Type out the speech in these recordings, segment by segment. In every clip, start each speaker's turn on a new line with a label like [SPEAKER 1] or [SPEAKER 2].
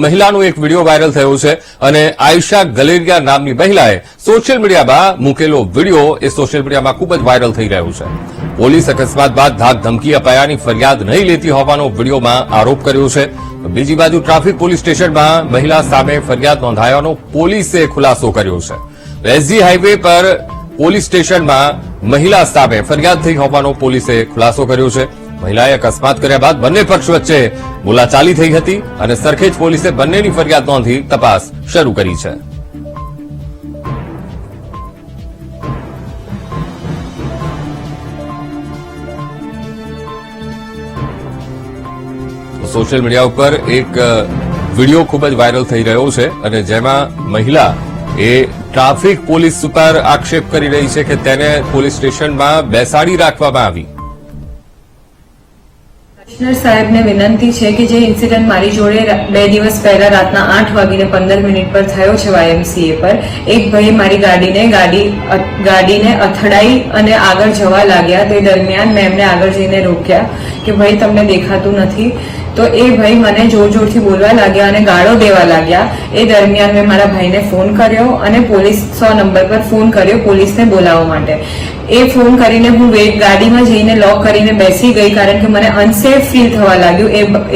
[SPEAKER 1] મહિલાનો એક video viral થયો છે અને આયશા ગલેરિયા નામની મહિલાએ સોશિયલ મીડિયામાં મૂકેલો વિડીયો એ સોશિયલ મીડિયામાં ખૂબ જ વાયરલ થઈ રહ્યો છે. પોલીસ અકસ્માત બાદ ધાક ધમકી અપાયાની ફરિયાદ નહીં લેતી હોવાનો વિડીયોમાં આરોપ કર્યો છે. બીજી બાજુ ટ્રાફિક પોલીસ સ્ટેશનમાં મહિલા સામે ફરિયાદ નોંધાયાનો પોલીસે ખુલાસો કર્યો છે. એસજી હાઈવે પર પોલીસ સ્ટેશનમાં મહિલા સામે ફરિયાદ થઈ હોવાનો પોલીસે ખુલાસો કર્યો છે. મહિલાએ અકસ્માત કર્યા બાદ બંને પક્ષ વચ્ચે બોલાચાલી થઈ હતી અને સરખેજ પોલીસે બંનેની ફરિયાદ નોંધી તપાસ શરૂ કરી છે. સોશિયલ મીડિયા ઉપર એક વિડીયો ખૂબ જ વાયરલ થઈ રહ્યો છે અને જેમાં મહિલા એ ટ્રાફિક પોલીસ ઉપર આક્ષેપ કરી રહી છે કે તેને પોલીસ સ્ટેશનમાં બેસાડી રાખવામાં આવી.
[SPEAKER 2] કમિશનર સાહેબને વિનંતી છે કે જે ઇન્સિડન્ટ મારી જોડે 2 દિવસ પહેલા રાતના 8:15 પર થયો છે YMCA પર, એક ભાઈ મારી ગાડીને અથડાઈ અને આગળ જવા લાગ્યા. તે દરમિયાન મેં એમને આગળ જઈને રોક્યા કે ભાઈ તમને દેખાતું નથી. તો એ ભાઈ મને જોર જોરથી બોલવા લાગ્યા અને ગાળો દેવા લાગ્યા. એ દરમિયાન મેં મારા ભાઈને ફોન કર્યો અને પોલીસ 100 નંબર પર ફોન કર્યો પોલીસને બોલાવવા માટે. એ ફોન કરીને હું ગાડીમાં જઈને લોક કરીને બેસી ગઈ, કારણ કે મને અનસેફ ફીલ થવા લાગ્યું.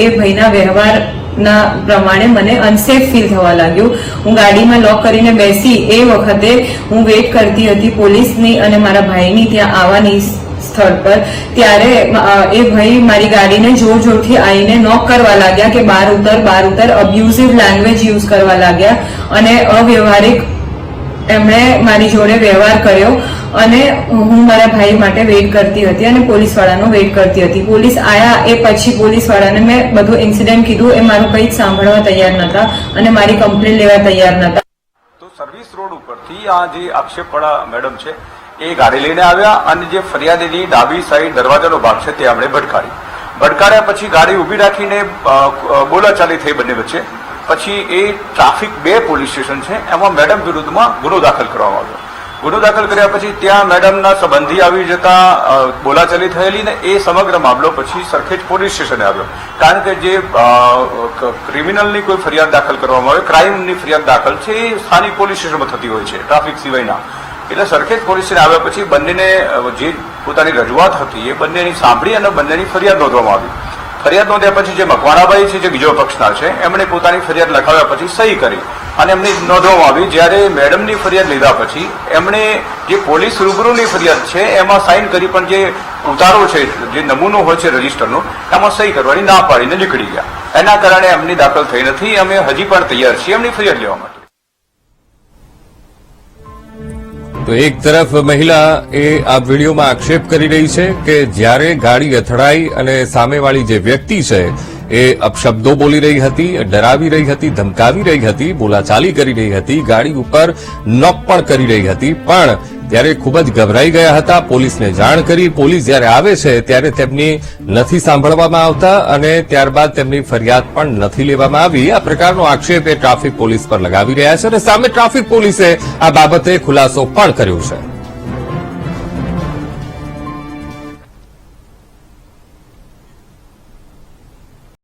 [SPEAKER 2] એ ભાઈના વ્યવહારના પ્રમાણે મને અનસેફ ફીલ થવા લાગ્યું. હું ગાડીમાં લોક કરીને બેસી એ વખતે હું વેઇટ કરતી હતી પોલીસની અને મારા ભાઈની ત્યાં આવવાની સ્થળ પર. ત્યારે એ ભાઈ મારી ગાડીને જોર જોરથી આવીને નોક કરવા લાગ્યા કે બહાર ઉતર. અબ્યુઝિવ લેંગ્વેજ યુઝ કરવા લાગ્યા અને અવ્યવહારિક એમણે મારી જોડે વ્યવહાર કર્યો અને હું મારા ભાઈ માટે વેઇટ કરતી હતી અને પોલીસવાળાનો વેઇટ કરતી હતી. પોલીસ આયા એ પછી પોલીસવાળાને મેં બધું ઇન્સિડન્ટ કીધું. એ મારું કંઈ જ સાંભળવા તૈયાર નતા અને મારી કમ્પ્લેન લેવા તૈયાર નતા.
[SPEAKER 3] તો સર્વિસ રોડ ઉપરથી આ જે આક્ષેપવાળા મેડમ છે એ ગાડી લઈને આવ્યા અને જે ફરિયાદીની ડાબી સાઈડ દરવાજાનો ભાગ છે તે આપણે ભટકાડ્યા. પછી ગાડી ઉભી રાખીને બોલાચાલી થઈ બંને વચ્ચે. પછી એ ટ્રાફિક 2 પોલીસ સ્ટેશન છે એમાં મેડમ વિરુદ્ધમાં ગુનો દાખલ કરવામાં આવ્યો. ગુનો દાખલ કર્યા પછી ત્યાં મેડમના સંબંધી આવી જતા બોલાચાલી થયેલી ને એ સમગ્ર મામલો પછી સરખેજ પોલીસ સ્ટેશને આવ્યો. કારણ કે જે ક્રિમિનલની કોઈ ફરિયાદ દાખલ કરવામાં આવે, ક્રાઇમની ફરિયાદ દાખલ છે એ સ્થાનિક પોલીસ સ્ટેશનમાં થતી હોય છે ટ્રાફિક સિવાયના. એટલે સરખેજ પોલીસ સ્ટેશન આવ્યા પછી બંનેને જે પોતાની રજૂઆત હતી એ બંનેની સાંભળી અને બંનેની ફરિયાદ નોંધવામાં આવી. ફરિયાદ નોંધ્યા પછી જે મકવાણાભાઈ છે જે બીજો પક્ષના છે એમણે પોતાની ફરિયાદ લખાવ્યા પછી સહી કરી અને એમની નોંધવામાં આવી. જ્યારે મેડમની ફરિયાદ લીધા પછી એમણે જે પોલીસ રૂબરૂની ફરિયાદ છે એમાં સાઇન કરી, પણ જે ઉતારો છે જે નમૂનો હોય છે રજીસ્ટરનો એમાં સહી કરવાની ના પાડીને નીકળી ગયા. એના કારણે એમની દાખલ થઈ નથી. અમે હજી પણ તૈયાર છીએ એમની ફરિયાદ લેવા માટે.
[SPEAKER 1] તો એક તરફ મહિલા એ આ વિડીયોમાં આક્ષેપ કરી રહી છે કે જ્યારે ગાડી અથડાઈ અને સામેવાળી જે વ્યક્તિ છે એ અપશબ્દો બોલી રહી હતી, ડરાવી રહી હતી, ધમકાવી રહી હતી, બોલાચાલી કરી રહી હતી, ગાડી ઉપર નોક પણ કરી રહી હતી. પણ ત્યારે ખૂબ જ ગભરાઈ ગયા હતા. પોલીસને જાણ કરી. પોલીસ જ્યારે આવે છે ત્યારે તેમની નથી સાંભળવામાં આવતા અને ત્યારબાદ તેમની ફરિયાદ પણ નથી લેવામાં આવી. આ પ્રકારનો આક્ષેપ એ ટ્રાફિક પોલીસ પર લગાવી રહ્યા છે અને સામે ટ્રાફિક પોલીસે આ બાબતે ખુલાસો પણ કર્યો છે.